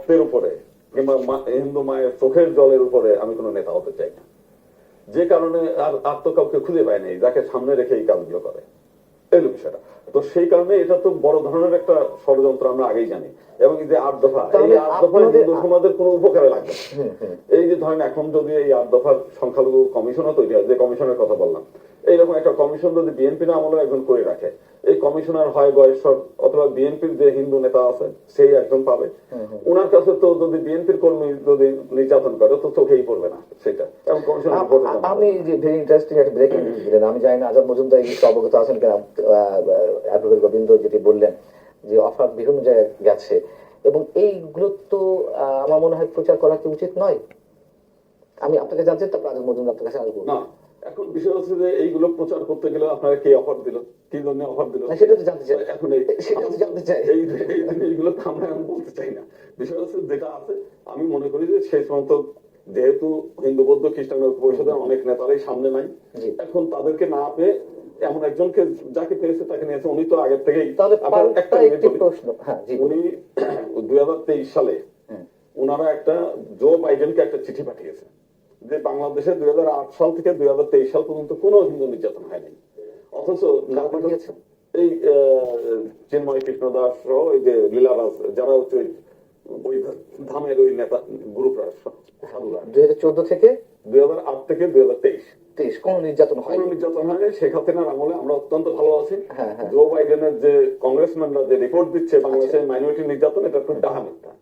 রক্তের উপরে কিংবা হিন্দু মায়ের চোখের জলের উপরে আমি কোনো নেতা হতে চাই না, যে কারণে আর তো কাউকে খুঁজে পায় নাই যাকে সামনে রেখে এই কাজগুলো করে, এই বিষয়টা। তো সেই কারণে এটা তো বড় ধরনের একটা ষড়যন্ত্র, আমরা আগেই জানি। এবং এই যে 8 দফা, এই 8 দফা হিন্দু সমাজের কোনো উপকারে লাগবে না। এই যে ধরেন এখন যদি এই 8 দফার সংখ্যালঘু কমিশনও তৈরি হয়, যে কমিশনের কথা বললাম, এইরকম একটা কমিশন যদি বিএনপির আমলে একজন করে রাখে, এই কমিশনার হয় বয়স্ক অথবা বিএনপির যে হিন্দু নেতা আছে সেই একজন পাবে। ওনার কাছে তো যদি বিএনপির কর্মী যদি নির্যাতন করে তো চোখেই পড়বে না সেটা। এবং কমিশনার আমি যে ভেরি ইন্টারেস্টিং একটা ব্রেকিং নিউজ দিলেন, আমি জানি না আজাদ মজুমদার এই বিষয়ে অবগত আছেন কিনা। অ্যাডভোকেট গোবিন্দ যেটি বললেন যে অফার বিভিন্ন জায়গায় গেছে, এবং এইগুলো তো আমার মনে হয় প্রচার করা কি উচিত নয়? আমি আপনাকে জানতে, তারপর আজাদ মজুমদার আপনার কাছে আসবো। না, এখন বিষয় হচ্ছে যে এইগুলো প্রচার করতে গেলে আপনারা কে অফার দিল, কি জন্য অফার দিল, সেটা তো জানতে চাই। এখন সেটা তো জানতে চাই। এই জিনিসগুলো তো আমরা এখন বলতে চাই না। বিষয় হচ্ছে যেটা আছে, আমি মনে করি যে সেই সমস্ত, যেহেতু হিন্দু বৌদ্ধ খ্রিস্টান পরিষদের অনেক নেতারাই সামনে নাই, এখন তাদেরকে না পেয়ে এমন একজনকে যাকে পেয়েছে তাকে নিয়েছে। উনি তো আগের থেকেই, একটি প্রশ্ন, উনি 2023 সালে ওনারা একটা জো বাইডেনকে একটা চিঠি পাঠিয়েছে যে বাংলাদেশে 2008 সাল থেকে 2023 সাল পর্যন্ত কোনো হিন্দু নির্যাতন হয়নি। অথচ এই চিন্ময় কৃষ্ণ দাস সহ এই যে লীলারাজ, যারা হচ্ছে ওই ধামের ওই নেতা গ্রুপরা, 2014 থেকে 2008 থেকে 2023 কোন নির্যাতন হয়, শেখ হাসিনার আমলে আমরা অত্যন্ত ভালো আছি। জো বাইডেনের যে কংগ্রেসম্যানরা যে রিপোর্ট দিচ্ছে বাংলাদেশের মাইনরিটি নির্যাতন, এটা একটু ডাহা মিথ্যা।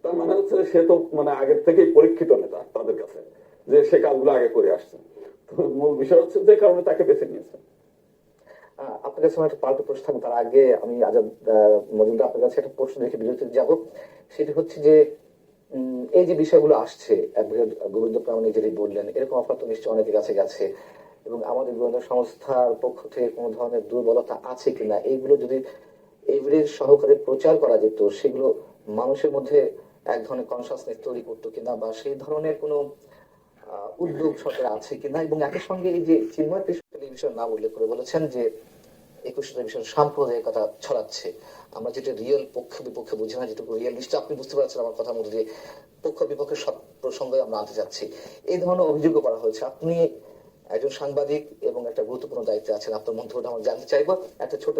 তার মানে হচ্ছে সে তো মানে আগের থেকেই পরীক্ষিত নেতা তাদের কাছে, যে সে কাজগুলো আগে করে আসছে। তো মূল বিষয় হচ্ছে যে কারণে তাকে বেছে নিয়েছে। আপনার কাছে একটা পাল্টা প্রশ্ন থাকবে, তার আগে আমি আজাদ মজুমদার আপনার কাছে একটা প্রশ্ন রেখে বিরতিতে যাব। সেটা হচ্ছে যে এই যে বিষয়গুলো আসছে, গোবিন্দ প্রামাণিক যেটি বললেন, এরকম অফার তো নিশ্চয়ই অনেকের কাছে গেছে, এবং আমাদের গোয়েন্দা সংস্থার পক্ষ থেকে কোনো ধরনের দুর্বলতা আছে কিনা, এইগুলো যদি এভিডেন্স সহকারে প্রচার করা যেত, সেগুলো মানুষের মধ্যে এক ধরনের কনসাসনেস তৈরি করতো কিনা, বা সেই ধরনের কোনো উদ্যোগ সরকার আছে কিনা। এবং একই সঙ্গে এই যে চিন্ময় কৃষ্ণ টেলিভিশন নাম উল্লেখ করে বলেছেন যে 21 টেলিভিশন সাম্প্রদায়িকতা ছড়াচ্ছে। আমরা যেটা রিয়েল পক্ষ বিপক্ষে বুঝি না, যেটুকু রিয়েল, নিশ্চয় আপনি বুঝতে পারছেন আমার কথার মধ্যে দিয়ে পক্ষ বিপক্ষের সব প্রসঙ্গে আমরা আনতে যাচ্ছি। এই ধরনের অভিযোগ করা হয়েছে। আপনি একজন সাংবাদিক এবং একটা গুরুত্বপূর্ণ দায়িত্বে আছেন, আপনার মন্তব্যটা আমরা জানতে চাইবো। একটা ছোট